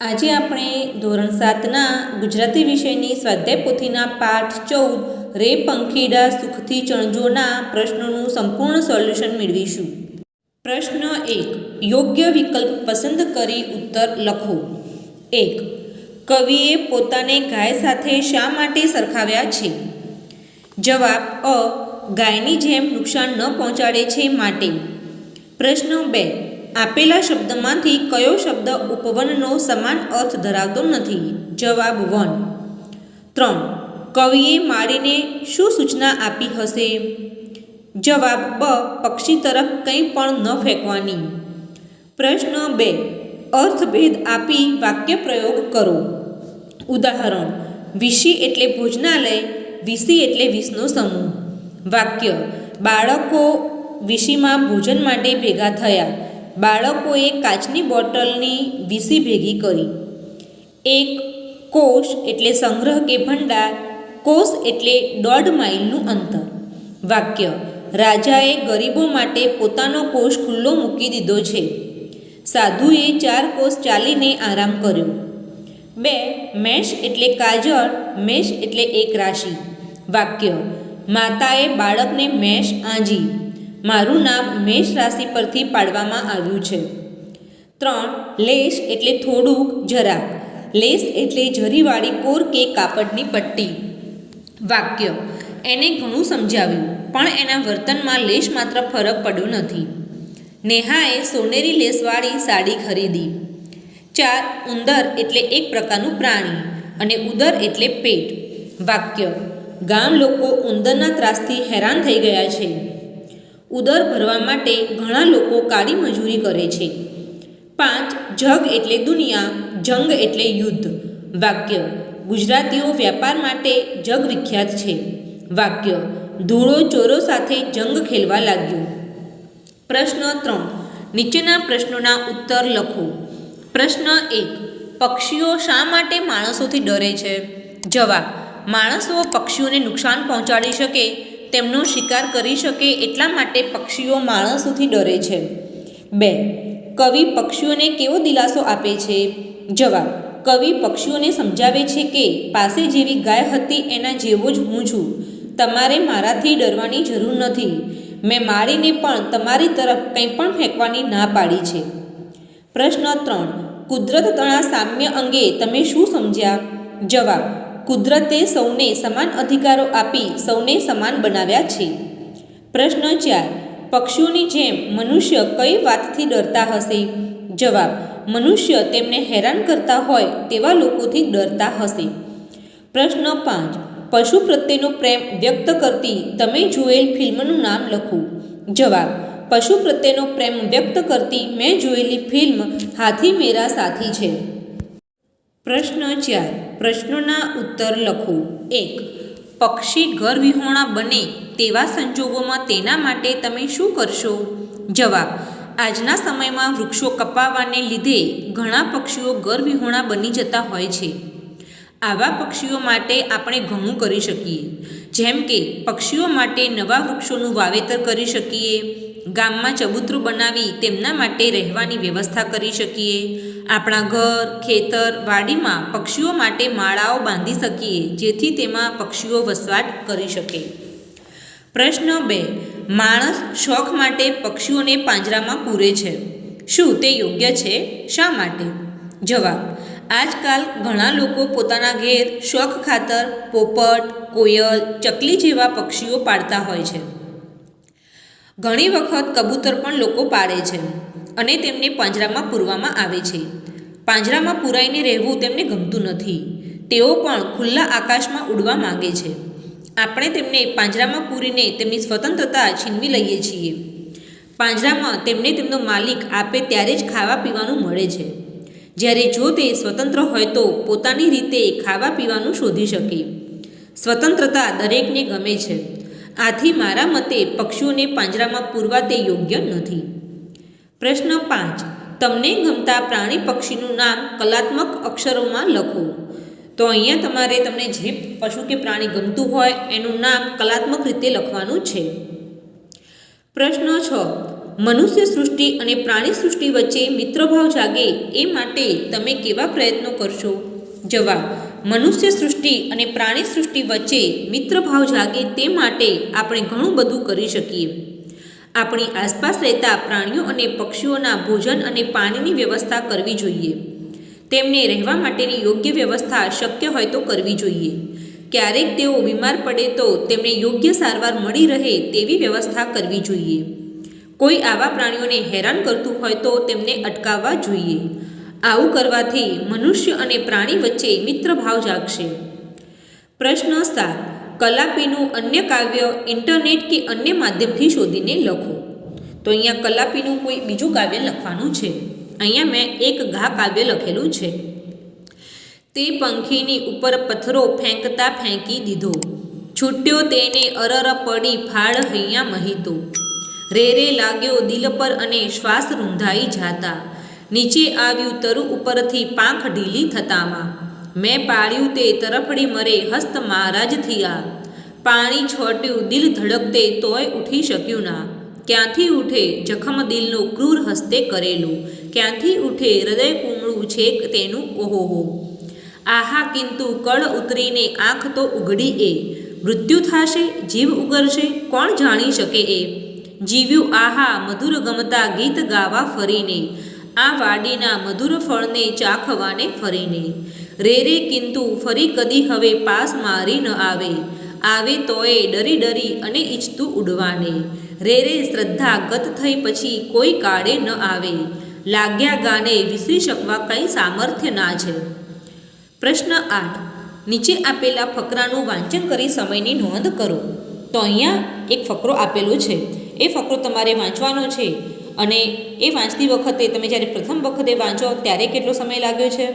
આજે આપણે ધોરણ 7ના ગુજરાતી વિષયની સ્વાધ્યાય પોથીના પાઠ 14 રે પંખીડા સુખથી ચણજોના પ્રશ્નોનું સંપૂર્ણ સોલ્યુશન મેળવીશું. પ્રશ્ન 1. યોગ્ય વિકલ્પ પસંદ કરી ઉત્તર લખો. 1. કવિએ પોતાને ગાય સાથે શા માટે સરખાવ્યા છે? જવાબ અ. ગાયની જેમ નુકસાન ન પહોંચાડે છે માટે. પ્રશ્ન 2. આપેલા શબ્દમાંથી કયો શબ્દ ઉપવનનો સમાન અર્થ ધરાવતો નથી? જવાબ 1. 3. કવિએ માળીને શું સૂચના આપી હશે? જવાબ બ. પક્ષી તરફ કંઈ પણ ન ફેંકવાની. પ્રશ્ન 2. અર્થભેદ આપી વાક્ય પ્રયોગ કરો. ઉદાહરણ: વીસી એટલે ભોજનાલય, વીસી એટલે વીસનો સમૂહ. વાક્ય: બાળકો વીસીમાં ભોજન માટે ભેગા થયા. બાળકોએ કાચની બોટલની વીસી ભેગી કરી. એક કોષ એટલે સંગ્રહ કે ભંડાર, કોષ એટલે 1.5 માઇલનું અંતર. વાક્ય: રાજાએ ગરીબો માટે પોતાનો કોષ ખુલ્લો મૂકી દીધો છે. સાધુએ 4 કોષ ચાલીને આરામ કર્યો. 2 મેષ એટલે કાજળ, મેષ એટલે એક રાશિ. વાક્ય: માતાએ બાળકને મેષ આંજી. મારું નામ મેષ રાશિ પરથી પાડવામાં આવ્યું છે. 3 લેશ એટલે થોડુંક, જરાક. લેશ એટલે જરીવાળી કોર કે કાપડની પટ્ટી. વાક્ય: એને ઘણું સમજાવ્યું, પણ એના વર્તનમાં લેશ માત્ર ફરક પડ્યો નથી. નેહાએ સોનેરી લેસવાળી સાડી ખરીદી. 4 ઉંદર એટલે એક પ્રકારનું પ્રાણી અને ઉદર એટલે પેટ. વાક્ય: ગામ લોકો ઉંદરના ત્રાસથી હેરાન થઈ ગયા છે. ઉદર ભરવા માટે ઘણા લોકો કાળી મજૂરી કરે છે. 5 જગ એટલે દુનિયા, જંગ એટલે યુદ્ધ. વાક્ય: ગુજરાતીઓ વ્યાપાર માટે જગ વિખ્યાત છે. વાક્ય: ધૂળો ચોરો સાથે જંગ ખેલવા લાગ્યો. પ્રશ્ન 3. નીચેના પ્રશ્નોના ઉત્તર લખો. પ્રશ્ન 1. પક્ષીઓ શા માટે માણસોથી ડરે છે? જવાબ: માણસો પક્ષીઓને નુકસાન પહોંચાડી શકે, તેમનો શિકાર કરી શકે એટલા માટે પક્ષીઓ માણસોથી ડરે છે. 2. કવિ પક્ષીઓને કેવો દિલાસો આપે છે? જવાબ: કવિ પક્ષીઓને સમજાવે છે કે પાસે જેવી ગાય હતી એના જેવો જ હું છું. તમારે મારાથી ડરવાની જરૂર નથી. મેં માળીને પણ તમારી તરફ કંઈ પણ ફેંકવાની ના પાડી છે. પ્રશ્ન 3. કુદરત તણા સામ્ય અંગે તમે શું સમજ્યા? જવાબ: કુદરતે સૌને સમાન અધિકારો આપી સૌને સમાન બનાવ્યા છે. પ્રશ્ન 4. પક્ષીઓની જેમ મનુષ્ય કઈ વાતથી ડરતા હશે? જવાબ: મનુષ્ય તેમને હેરાન કરતા હોય તેવા લોકોથી ડરતા હશે. પ્રશ્ન 5. પશુ પ્રત્યેનો પ્રેમ વ્યક્ત કરતી તમે જોયેલ ફિલ્મનું નામ લખો. જવાબ: પશુ પ્રત્યેનો પ્રેમ વ્યક્ત કરતી મેં જોયેલી ફિલ્મ હાથી મેરા સાથી છે. પ્રશ્ન 4. પ્રશ્નોના ઉત્તર લખો. 1. પક્ષી ઘર વિહોણા બને તેવા સંજોગોમાં તેના માટે તમે શું કરશો? જવાબ: આજના સમયમાં વૃક્ષો કપાવાને લીધે ઘણા પક્ષીઓ ઘર વિહોણા બની જતા હોય છે. આવા પક્ષીઓ માટે આપણે ઘણું કરી શકીએ. જેમ કે પક્ષીઓ માટે નવા વૃક્ષોનું વાવેતર કરી શકીએ, ગામમાં ચબૂતરું બનાવી તેમના માટે રહેવાની વ્યવસ્થા કરી શકીએ, આપણા ઘર, ખેતર, વાડીમાં પક્ષીઓ માટે માળાઓ બાંધી શકીએ જેથી તેમાં પક્ષીઓ વસવાટ કરી શકે. પ્રશ્ન 2. માણસ શોખ માટે પક્ષીઓને પાંજરામાં પૂરે છે. શું તે યોગ્ય છે? શા માટે? જવાબ: આજકાલ ઘણા લોકો પોતાના ઘેર શોખ ખાતર પોપટ, કોયલ, ચકલી જેવા પક્ષીઓ પાળતા હોય છે. ઘણી વખત કબૂતર પણ લોકો પાળે છે અને તેમને પાંજરામાં પૂરવામાં આવે છે. પાંજરામાં પૂરાઈને રહેવું તેમને ગમતું નથી. તેઓ પણ ખુલ્લા આકાશમાં ઉડવા માંગે છે. આપણે તેમને પાંજરામાં પૂરીને તેમની સ્વતંત્રતા છીનવી લઈએ છીએ. પાંજરામાં તેમને તેમનો માલિક આપે ત્યારે જ ખાવા પીવાનું મળે છે. જ્યારે જો તે સ્વતંત્ર હોય તો પોતાની રીતે ખાવા પીવાનું શોધી શકે. સ્વતંત્રતા દરેકને ગમે છે. આથી મારા મતે પક્ષીઓને પાંજરામાં પૂરવા તે યોગ્ય નથી. પ્રશ્ન 5. તમને ગમતા પ્રાણી પક્ષીનું નામ કલાત્મક અક્ષરોમાં લખો. તો અહીંયા તમારે તમને જે પશુ કે પ્રાણી ગમતું હોય એનું નામ કલાત્મક રીતે લખવાનું છે. પ્રશ્ન 6. મનુષ્ય સૃષ્ટિ અને પ્રાણી સૃષ્ટિ વચ્ચે મિત્રભાવ જાગે એ માટે તમે કેવા પ્રયત્નો કરશો? જવાબ: મનુષ્ય સૃષ્ટિ અને પ્રાણી સૃષ્ટિ વચ્ચે મિત્રભાવ જાગે તે માટે આપણે ઘણું બધું કરી શકીએ. આપણી આસપાસ રહેતા પ્રાણીઓ અને પક્ષીઓના ભોજન અને પાણીની વ્યવસ્થા કરવી જોઈએ. તેમને રહેવા માટેની યોગ્ય વ્યવસ્થા શક્ય હોય તો કરવી જોઈએ. ક્યારેક તેઓ બીમાર પડે તો તેમને યોગ્ય સારવાર મળી રહે તેવી વ્યવસ્થા કરવી જોઈએ. કોઈ આવા પ્રાણીઓને હેરાન કરતું હોય તો તેમને અટકાવવા જોઈએ. આવું કરવાથી મનુષ્ય અને પ્રાણી વચ્ચે મિત્રભાવ જાગશે. પ્રશ્ન 7. કલાપીનું અન્ય કાવ્ય ઇન્ટરનેટ કે અન્ય માધ્યમથી શોધીને લખો. તો અહીંયા કલાપીનું કોઈ બીજું કાવ્ય લખવાનું છે. અહીંયા મેં એક ઘા કાવ્ય લખેલું છે. તે પંખીની ઉપર પથ્થરો ફેંકતા ફેંકી દીધો, છૂટ્યો તેને અરર પડી ફાળ હૈયા મહીતો. રે રે લાગ્યો દિલ પર અને શ્વાસ રૂંધાઈ જાતા, નીચે આવ્યું તરુ ઉપરથી પાંખ ઢીલી થતામાં. મેં પાળ્યું તે તરફડી મરે હસ્ત મહારાજ થયા, પાણી છોટ્યું દિલ ધડકતે તોય ઉઠી શક્યું ના. ક્યાંથી ઉઠે જખમ દિલનો ક્રૂર હસ્તે કરેલું, ક્યાંથી ઉઠે હૃદય કુમળું છેક તેનું ઓહોહો. આહા કિંતુ કળ ઉતરીને આંખ તો ઉઘડી એ, મૃત્યુ થાશે જીવ ઉગરશે કોણ જાણી શકે એ. જીવ્યું આહા મધુર ગમતા ગીત ગાવા ફરીને, આ વાડીના મધુર ફળને ચાખવાને ફરીને. રે રે કિંતુ ફરી કદી હવે પાસ મારી ન આવે, આવે તોય ડરી ડરી અને ઈચ્છતું ઉડવાને. રે રે શ્રદ્ધા ગત થઈ પછી કોઈ કાળે ન આવે, લાગ્યા ગાને વિસરી શકવા કંઈ સામર્થ્ય ના છે. પ્રશ્ન 8. નીચે આપેલા ફકરાનું વાંચન કરી સમયની નોંધ કરો. તો અહીંયા એક ફકરો આપેલો છે. એ ફકરો તમારે વાંચવાનો છે અને એ વાંચતી વખતે તમે જ્યારે પ્રથમ વખતે વાંચો ત્યારે કેટલો સમય લાગ્યો છે,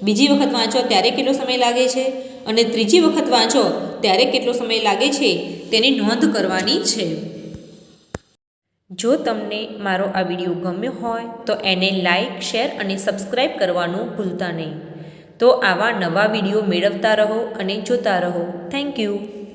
બીજી વખત વાંચો ત્યારે કેટલો સમય લાગે છે અને ત્રીજી વખત વાંચો ત્યારે કેટલો સમય લાગે છે તેની નોંધ કરવાની છે. જો તમને મારો આ વિડીયો ગમ્યો હોય તો એને લાઈક, શેર અને સબસ્ક્રાઈબ કરવાનું ભૂલતા નહીં. તો આવા નવા વિડીયો મેળવતા રહો અને જોતા રહો. Thank you.